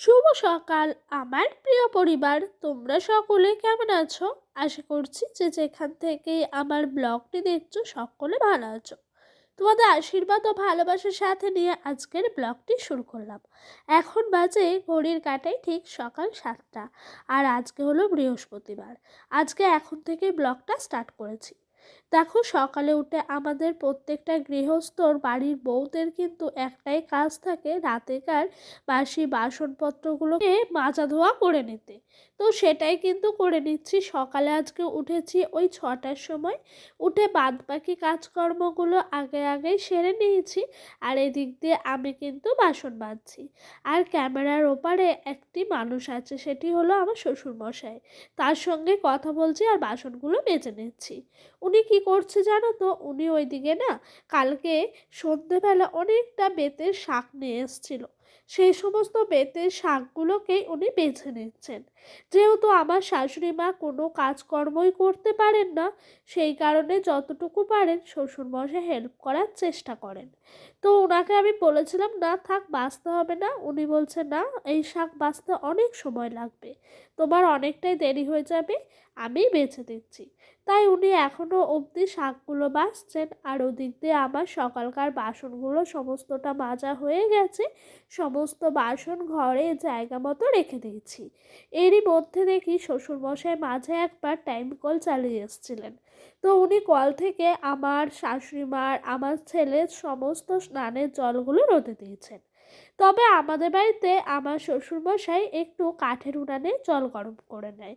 শুভ সকাল আমার প্রিয় পরিবার, তোমরা সকলে কেমন আছো? আশা করছি যে যেখান থেকে আমার ব্লগটি দেখছো সকলে ভালো আছো। তোমাদের আশীর্বাদ ও ভালোবাসার সাথে নিয়ে আজকের ব্লগটি শুরু করলাম। এখন বাজে ঘড়ির কাঁটায় ঠিক সকাল 7টা। আর আজকে হলো বৃহস্পতিবার। আজকে এখন থেকে ব্লগটা স্টার্ট করেছি। দেখো, সকালে উঠে আমাদের প্রত্যেকটা গৃহস্থর বাড়ির বউদের কিন্তু একটাই কাজ থাকে, রাতেকার বাসি বাসনপত্রগুলোকে মাজা ধোয়া করে নিতে। তো সেটাই কিন্তু করে নিচ্ছি। সকালে আজকে উঠেছি ওই 6টার সময়। উঠে বাদবাকি কাজকর্মগুলো আগেই সেরে নিয়েছি। আর এদিক দিয়ে আমি কিন্তু বাসন মাজছি। আর ক্যামেরার ওপারে একটি মানুষ আছে, সেটি হলো আমার শ্বশুরমশাই। তার সঙ্গে কথা বলছি আর বাসনগুলো মেজে নিচ্ছি। উনি কি করছে জানো তো? উনি ওইদিকে না কালকে সন্ধেবেলা অনেকটা বেতের শাক নিয়ে এসেছিল। সেই সমস্ত বেতের শাকগুলোকেই উনি বেছে নিচ্ছেন। যেহেতু আমার শাশুড়ি মা কোনো কাজকর্মই করতে পারেন না, সেই কারণে যতটুকু পারেন শ্বশুরমশাই হেল্প করার চেষ্টা করেন। তো ওনাকে আমি বলেছিলাম, না থাক, বাছতে হবে না। উনি বলছে, না, এই শাক বাছতে অনেক সময় লাগবে, তোমার অনেকটাই দেরি হয়ে যাবে, আমি বেছে দিচ্ছি। তাই উনি এখনও অবধি শাকগুলো বাছছেন। আর ওদিক দিয়ে আমার সকালকার বাসনগুলো সমস্তটা মাজা হয়ে গেছে। সমস্ত বাসন ঘরে জায়গা মতো রেখে দিয়েছি। এরই মধ্যে দেখি শ্বশুরমশাই মাঝে একবার টাইম কল চালিয়ে এসেছিলেন। তো উনি কল থেকে আমার শাশুড়ি মার, আমার ছেলের সমস্ত স্নানের জলগুলো রোদে দিয়েছেন। তবে আমাদের বাড়িতে আমার শ্বশুরমশাই একটু কাঠের উনানে জল গরম করে নেয়।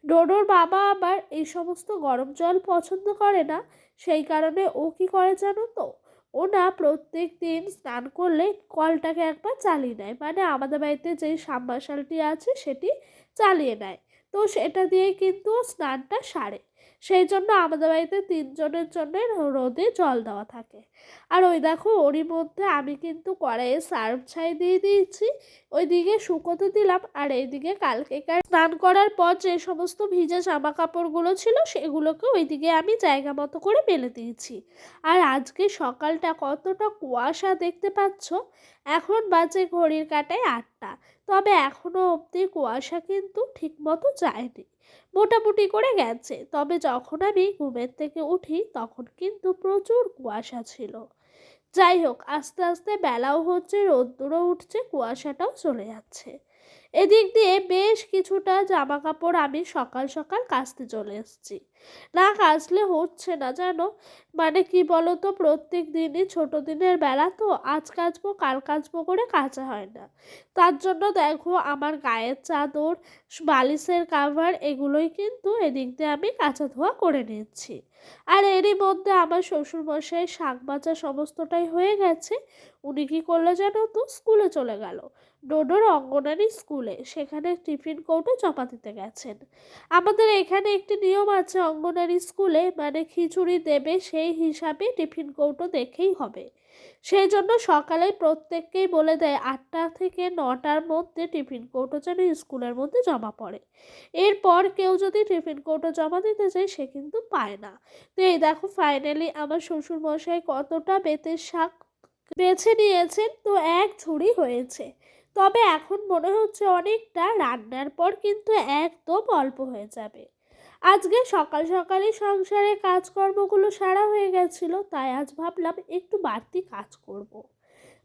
ডোডোর বাবা আবার এই সমস্ত গরম জল পছন্দ করে না। সেই কারণে ও কি করে জানো তো? ও না প্রত্যেক দিন স্নান করলে কলটাকে একবার চালিয়ে নেয়, মানে আমাদের বাড়িতে যেই সাবমার্শালটি আছে সেটি চালিয়ে নেয়। তো সেটা দিয়েই কিন্তু ও স্নানটা সারে। সেই জন্য আমাদের বাড়িতে 3 জনের জন্য রোদে জল দেওয়া থাকে। আর ওই দেখো, ওরই মধ্যে আমি কিন্তু কড়াইয়ে সার্ফ ছাই দিয়ে দিয়েছি, ওইদিকে শুকোতে দিলাম। আর এইদিকে কালকেকার স্নান করার পর যে সমস্ত ভিজে জামা কাপড়গুলো ছিল সেগুলোকে ওইদিকে আমি জায়গা মতো করে মেলে দিয়েছি। আর আজকে সকালটা কতটা কুয়াশা দেখতে পাচ্ছ। এখন বাজে ঘড়ির কাঁটায় 8টা। তবে এখনো অবধি কুয়াশা কিন্তু ঠিক মতো যায়নি, মোটামুটি করে গেছে। তবে যখন আমি ঘুমের থেকে উঠি তখন কিন্তু প্রচুর কুয়াশা ছিল। যাই হোক, আস্তে আস্তে বেলাও হচ্ছে, রোদ্দুরও উঠছে, কুয়াশাটাও চলে যাচ্ছে। এদিক দিয়ে বেশ কিছুটা জামা কাপড় আমি সকাল সকাল কাচতে চলে এসেছি। না কাচলে হচ্ছে না জানো। মানে কি বলো তো, প্রত্যেক দিনই ছোট দিনের বেলা তো, আজ কাচবো কাল কাচবো করে কাচা হয় না। তার জন্য দেখো, আমার গায়ের চাদর, বালিশের কাভার, এগুলোই কিন্তু এদিক দিয়ে আমি কাচা ধোয়া করে নিচ্ছি। আর এরই মধ্যে আমার শ্বশুরমশাই শাক ভাজা সমস্তটাই হয়ে গেছে। উনি কি করলো জানো তো? স্কুলে চলে গেল, ডোডোর অঙ্গনারী স্কুলে। সেখানে টিফিন কৌটো জমা দিতে গেছেন। আমাদের এখানে একটি নিয়ম আছে অঙ্গনারী স্কুলে, মানে খিচুড়ি দেবে, সেই হিসাবে টিফিন কৌটো দেখেই হবে। সেই জন্য সকালে প্রত্যেককেই বলে দেয় 8টা থেকে 9টার মধ্যে টিফিন কৌটো যেন স্কুলের মধ্যে জমা পড়ে। এরপর কেউ যদি টিফিন কৌটো জমা দিতে চায় সে কিন্তু পায় না। তো এই দেখো, ফাইনালি আমার শ্বশুরমশাই কতটা বেতের শাক বেছে নিয়েছেন, তো এক ঝুড়ি হয়েছে। তবে এখন মনে হচ্ছে অনেকটা, রান্নার পর কিন্তু একদম অল্প হয়ে যাবে। আজকে সকাল সকালই সংসারের কাজকর্মগুলো সারা হয়ে গেছিল, তাই আজ ভাবলাম একটু বাড়তি কাজ করব।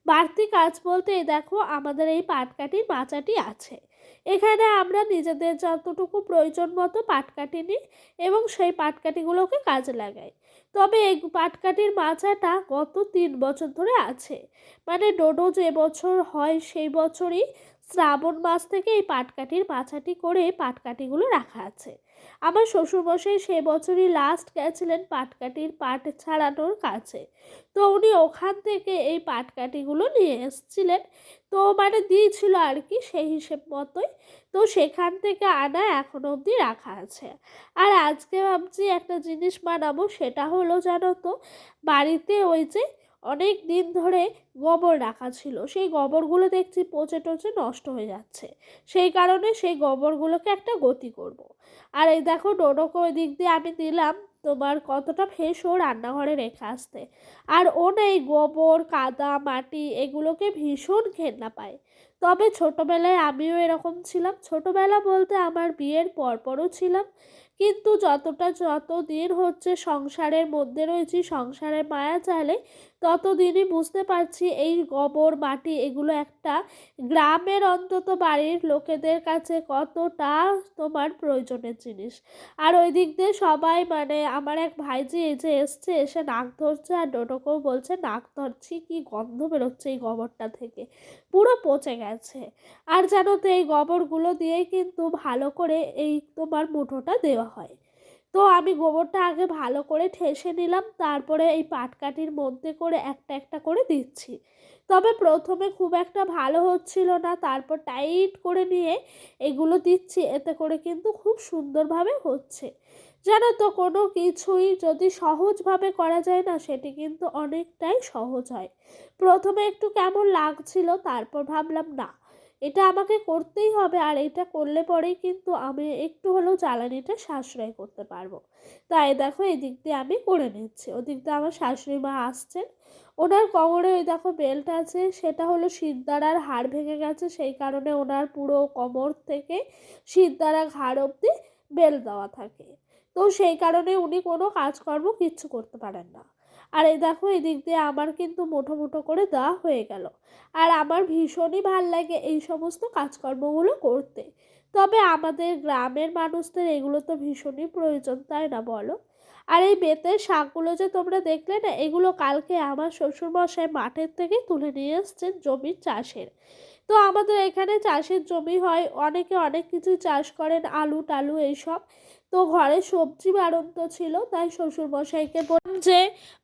বাড়তি কাজ বলতে এই দেখো, আমাদের এই পাটকাঠির মাচাটি আছে। এখানে আমরা নিজেদের যতটুকু প্রয়োজন মতো পাটকাঠি নিই এবং সেই পাটকাঠিগুলোকে কাজে লাগাই। তবে এই পাটকাঠির মাচাটা গত 3 বছর ধরে আছে। মানে ডোডো যে বছর হয় সেই বছরই শ্রাবণ মাস থেকে এই পাটকাঠির মাচাটি করে পাটকাঠিগুলো রাখা আছে। আমার শ্বশুরমশাই সে বছরই লাস্ট গেছিলেন পাটকাঠির পাট ছাড়ানোর কাছে। তো উনি ওখান থেকে এই পাটকাঠিগুলো নিয়ে এসেছিলেন। তো মানে দিয়েছিল আর কি, সেই হিসেব মতোই। তো সেখান থেকে আনা এখনো অবধি রাখা আছে। আর আজকে ভাবছি একটা জিনিস বানাবো, সেটা হলো জানো তো, বাড়িতে ওই যে অনেক দিন ধরে গোবর রাখা ছিল, সেই গোবরগুলো দেখছি পচে টচে নষ্ট হয়ে যাচ্ছে। সেই কারণে সেই গোবরগুলোকে একটা গতি করব। আর এই দেখো, ডোডোকে ওই দিক দিয়ে আমি দিলাম তোমার কতটা ফ্রেশ ও রান্নাঘরে রেখে আসতে। আর ও না এই গোবর, কাদা, মাটি এগুলোকে ভীষণ ঘেন্না পায়। তবে ছোটোবেলায় আমিও এরকম ছিলাম। ছোটোবেলা বলতে আমার বিয়ের পরপরও ছিলাম। কিন্তু যতদিন হচ্ছে সংসারের মধ্যে রয়েছি, সংসারের মায়া জালে, ততদিনই বুঝতে পারছি এই গোবর, মাটি এগুলো একটা গ্রামের অন্তত বাড়ির লোকেদের কাছে কতটা তোমার প্রয়োজনের জিনিস। আর ওই দিক দিয়ে সবাই মানে আমার এক ভাইঝি এই যে এসছে, এসে নাক ধরছে আর ডোডোকেও বলছে নাক ধরছি, কি গন্ধ বেরোচ্ছে এই গোবরটা থেকে, পুরো পচে গেছে। আর জানো তো এই গোবরগুলো দিয়েই কিন্তু ভালো করে এই তোমার মুঠোটা দেওয়া হয়। তো আমি গোবরটা আগে ভালো করে ঠেসে নিলাম, তারপরে এই পাটকাঠির মধ্যে করে একটা একটা করে দিচ্ছি। তবে প্রথমে খুব একটা ভালো হচ্ছিল না, তারপর টাইট করে নিয়ে এগুলো দিচ্ছি, এতে করে কিন্তু খুব সুন্দরভাবে হচ্ছে। জানো তো কোনো কিছুই যদি সহজভাবে করা যায় না, সেটি কিন্তু অনেকটাই সহজ হয়। প্রথমে একটু কেমন লাগছিল, তারপর ভাবলাম না, এটা আমাকে করতেই হবে, আর এটা করলে পরেই কিন্তু আমি একটু হলেও জ্বালানিটা সাশ্রয় করতে পারবো। তাই দেখো এদিক দিয়ে আমি করে নিচ্ছি, ওদিক দিয়ে আমার শাশুড়ি মা আসছেন। ওনার কোমরে ওই দেখো বেল্ট আছে, সেটা হলো শিরদাঁড়ার হাড় ভেঙে গেছে, সেই কারণে ওনার পুরো কোমর থেকে শিরদাঁড়া ঘাড় অবধি বেল্ট দেওয়া থাকে। তো সেই কারণে উনি কোনো কাজকর্ম কিচ্ছু করতে পারেন না। আর এই দেখো এদিক দিয়ে আমার কিন্তু মুঠো মুঠো করে দেওয়া হয়ে গেল। আর আমার ভীষণই ভাল লাগে এই সমস্ত কাজকর্মগুলো করতে। তবে আমাদের গ্রামের মানুষদের এগুলো তো ভীষণই প্রয়োজন, তাই না বলো? আর এই বেতের শাকগুলো যে তোমরা দেখলে না, এগুলো কালকে আমার শ্বশুরমশাই মাঠের থেকে তুলে নিয়ে এসছেন জমির চাষের। তো আমাদের এখানে চাষের জমি হয়, অনেকে অনেক কিছু চাষ করেন, আলু টালু এইসব। তো ঘরে সবজি বাড়ন্ত ছিল, তাই শ্বশুরমশাইকে বললাম যে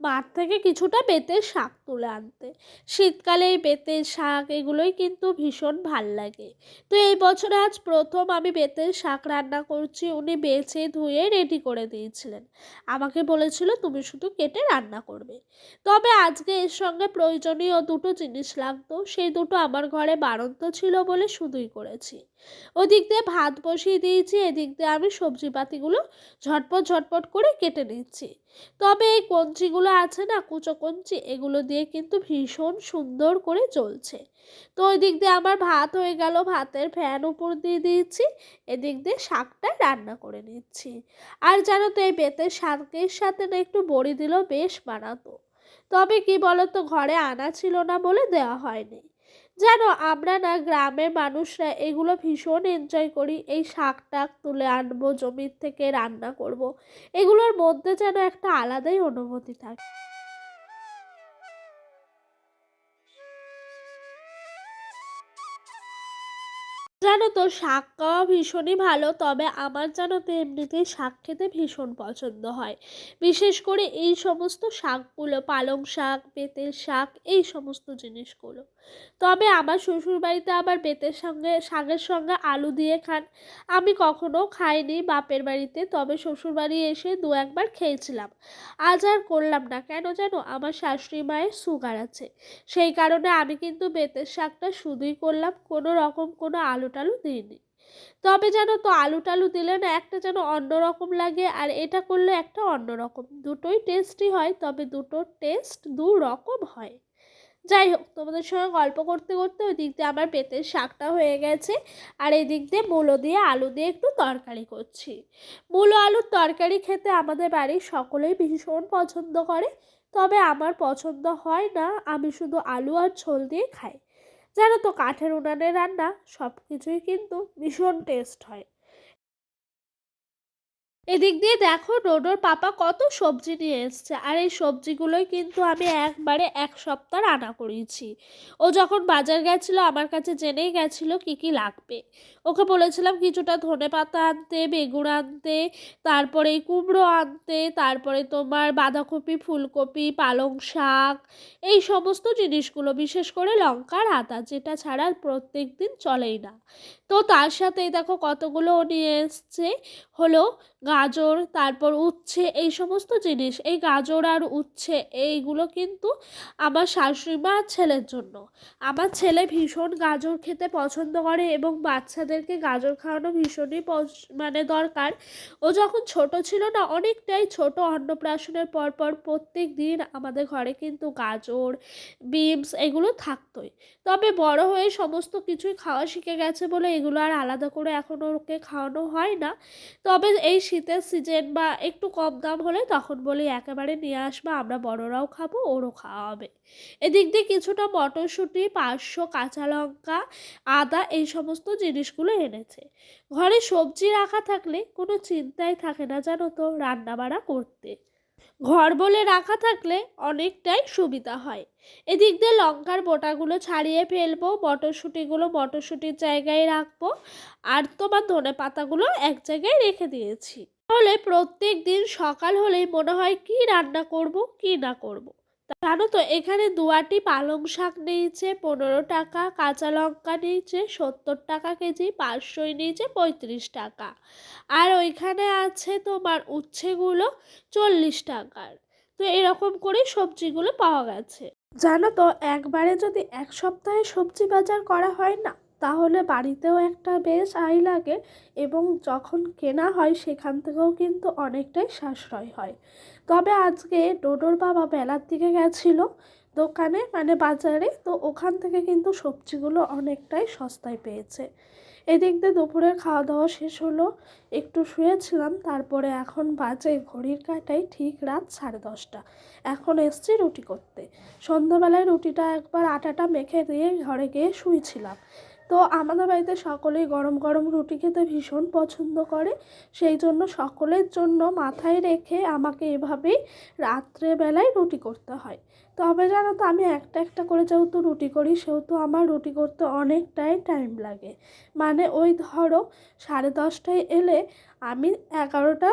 মাঠ থেকে কিছুটা বেতের শাক তুলে আনতে। শীতকালে এই বেতের শাক এগুলোই কিন্তু ভীষণ ভাল লাগে। তো এই বছরে আজ প্রথম আমি বেতের শাক রান্না করছি। উনি বেছে ধুয়ে রেডি করে দিয়েছিলেন, আমাকে বলেছিল তুমি শুধু কেটে রান্না করবে। তবে আজকে এর সঙ্গে প্রয়োজনীয় দুটো জিনিস লাগতো, সেই দুটো আমার ঘরে বাড়ন্ত ছিল বলে শুধুই করেছি। ওদিক দিয়ে ভাত বসিয়ে দিয়েছি, এদিক দিয়ে আমি সবজিপাতিগুলো ঝটপট ঝটপট করে কেটে নিচ্ছি। তবে এই কঞ্চিগুলো আছে না, কুচো কঞ্চি, এগুলো দিয়ে কিন্তু ভীষণ সুন্দর করে চলছে। তো ওই দিক দিয়ে আমার ভাত হয়ে গেল, ভাতের ফ্যান উপর দিয়ে দিয়েছি, এদিক দিয়ে শাকটা রান্না করে নিচ্ছি। আর জানো তো এই বেতের শাকের সাথে না একটু বড়ি দিলেও বেশ মানাতো। তবে কি বলতো, ঘরে আনা ছিল না বলে দেওয়া হয়নি। জানো আমরা না গ্রামের মানুষরা এগুলো ভীষণ এনজয় করি, এই শাক টাক তুলে আনবো জমির থেকে, রান্না করব, এগুলোর মধ্যে যেন একটা আলাদাই অনুভূতি থাকে। জানো তো শাক খাওয়া ভীষণই ভালো, তবে আমার জানো তো এমনিতেই শাক খেতে ভীষণ পছন্দ হয়। বিশেষ করে এই সমস্ত শাকগুলো, পালং শাক, বেতের শাক, এই সমস্ত জিনিসগুলো। তবে আমার শ্বশুরবাড়িতে আবার বেতের সঙ্গে, শাকের সঙ্গে আলু দিয়ে খান। আমি কখনো খাইনি বাপের বাড়িতে, তবে শ্বশুরবাড়ি এসে দু একবার খেয়েছিলাম। আজ আর করলাম না, কেন জানো, আমার শাশুড়ি মায়ের সুগার আছে, সেই কারণে আমি কিন্তু বেতের শাকটা শুধুই করলাম, কোনো রকম কোনো আলু টালু দিইনি। তবে জানো তো আলু টালু দিলে না একটা যেন অন্যরকম লাগে, আর এটা করলে একটা অন্যরকম, দুটোই টেস্টি হয়, তবে দুটোর টেস্ট দু রকম হয়। যাই হোক, তোমাদের সঙ্গে গল্প করতে করতে ওই দিক দিয়ে আমার বেতের শাকটা হয়ে গেছে। আর এই দিক দিয়ে মূলো দিয়ে আলু দিয়ে একটু তরকারি করছি। মূলো আলুর তরকারি খেতে আমাদের বাড়ির সকলেই ভীষণ পছন্দ করে, তবে আমার পছন্দ হয় না, আমি শুধু আলু আর ঝোল দিয়ে খাই। জানো তো কাঠের উনানে রান্না সব কিছুই কিন্তু ভীষণ টেস্ট হয়। এদিক দিয়ে দেখো ডোডোর পাপা কত সবজি নিয়ে এসছে, আর এই সবজিগুলোই কিন্তু আমি একবারে এক সপ্তাহ রান্না করিয়েছি। ও যখন বাজার গেছিলো আমার কাছে জেনেই গেছিলো কি কি লাগবে। ওকে বলেছিলাম কিছুটা ধনেপাতা আনতে, বেগুন আনতে, তারপরে কুমড়ো আনতে, তারপরে তোমার বাঁধাকপি, ফুলকপি, পালং শাক, এই সমস্ত জিনিসগুলো, বিশেষ করে লঙ্কা আর আদা, যেটা ছাড়া প্রত্যেক দিন চলেই না। তো তার সাথেই দেখো কতগুলো নিয়ে এসছে হলো গাজর, তারপর উচ্ছে, এই সমস্ত জিনিস। এই গাজর আর উচ্ছে এইগুলো কিন্তু আমার শাশুড়ি মা আর ছেলের জন্য। আমার ছেলে ভীষণ গাজর খেতে পছন্দ করে এবং বাচ্চাদেরকে গাজর খাওয়ানো ভীষণই মানে দরকার। ও যখন ছোট ছিল না, অনেকটাই ছোট, অন্নপ্রাশনের পর প্রত্যেক দিন আমাদের ঘরে কিন্তু গাজর, বিনস এগুলো থাকতোই। তবে বড় হয়ে সমস্ত কিছুই খাওয়া শিখে গেছে বলে এগুলো আর আলাদা করে এখন ওকে খাওয়ানো হয় না। তবে এই শীতের সিজন বা একটু কম দাম হলে তখন বলি একেবারে নিয়ে আসবা, আমরা বড়রাও খাবো, ওরও খাওয়া হবে। এদিক দিয়ে কিছুটা মটরশুঁটি, 500 কাঁচা লঙ্কা, আদা, এই সমস্ত জিনিসগুলো এনেছে। ঘরে সবজি রাখা থাকলে কোনো চিন্তাই থাকে না জানো তো রান্না বাড়া করতে। ঘর বলে রাখা থাকলে অনেকটাই সুবিধা হয়। এদিক দিয়ে লঙ্কার বোটাগুলো ছাড়িয়ে ফেলবো, মটরশুঁটিগুলো মটরশুঁটির জায়গায় রাখবো, আর তোমার ধনে পাতাগুলো এক জায়গায় রেখে দিয়েছি। তাহলে প্রত্যেক দিন সকাল হলেই মনে হয় কি রান্না করব কি না করব। জানো তো এখানে 2 পালং শাক নিয়েছে 15 টাকা, কাঁচা লঙ্কা নিয়েছে 70 টাকা কেজি, 500 নিয়েছে 35 টাকা, আর ওইখানে আছে তোমার উচ্ছেগুলো 40 টাকার। তো এরকম করে সবজিগুলো পাওয়া গেছে। জানো তো একবারে যদি এক সপ্তাহে সবজি বাজার করা হয় না, তাহলে বাড়িতেও একটা বেশ আয় লাগে এবং যখন কেনা হয় সেখান থেকেও কিন্তু অনেকটাই সাশ্রয় হয়। তবে আজকে ডোডোর বাবা বেলার দিকে গেছিলো দোকানে মানে বাজারে, তো ওখান থেকে কিন্তু সবজিগুলো অনেকটাই সস্তায় পেয়েছে। এদিক দিয়ে দুপুরের খাওয়া দাওয়া শেষ হলো, একটু শুয়েছিলাম, তারপরে এখন বাজে ঘড়ির কাঁটায় ঠিক রাত 10:30। এখন এসছি রুটি করতে। সন্ধ্যাবেলায় রুটিটা একবার আটাটা মেখে দিয়ে ঘরে গিয়ে শুয়েছিলাম। তো আমাদের বাড়িতে সকলেই গরম গরম রুটি খেতে ভীষণ পছন্দ করে, সেই জন্য সকলের জন্য মাথায় রেখে আমাকে এভাবেই রাত্রেবেলায় রুটি করতে হয়। তবে জানো তো আমি একটা একটা করে যেহেতু রুটি করি সেহেতু আমার রুটি করতে অনেকটাই টাইম লাগে। মানে ওই ধরো 10:30টায় এলে আমি 11টা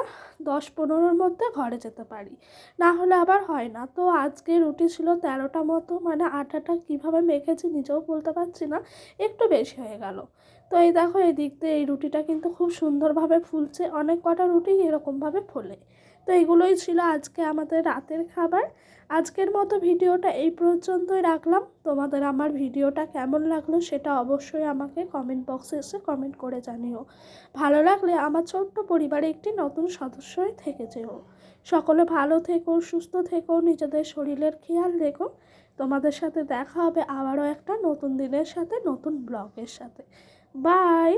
10-15-র মধ্যে ঘরে যেতে পারি, না হলে আবার হয় না। তো আজকে রুটি ছিল 13টা মতো, মানে আটাটা কীভাবে মেখেছি নিজেও বলতে পারছি না, একটু বেশি হয়ে গেল। তো এই দেখো এই দিক দিয়ে এই রুটিটা কিন্তু খুব সুন্দরভাবে ফুলছে, অনেক কটা রুটি এরকমভাবে ফোলে। তো এগুলোই ছিল আজকে আমাদের রাতের খাবার। আজকের মতো ভিডিওটা এই পর্যন্তই রাখলাম। তোমাদের আমার ভিডিওটা কেমন লাগলো সেটা অবশ্যই আমাকে কমেন্ট বক্সে এসে কমেন্ট করে জানিও। ভালো লাগলে আমার ছোট্ট পরিবারে একটি নতুন সদস্যই থেকে যেও। সকলে ভালো থেকো, সুস্থ থেকো, নিজেদের শরীরের খেয়াল রেখো। তোমাদের সাথে দেখা হবে আবারও একটা নতুন দিনের সাথে, নতুন ব্লগের সাথে। বাই।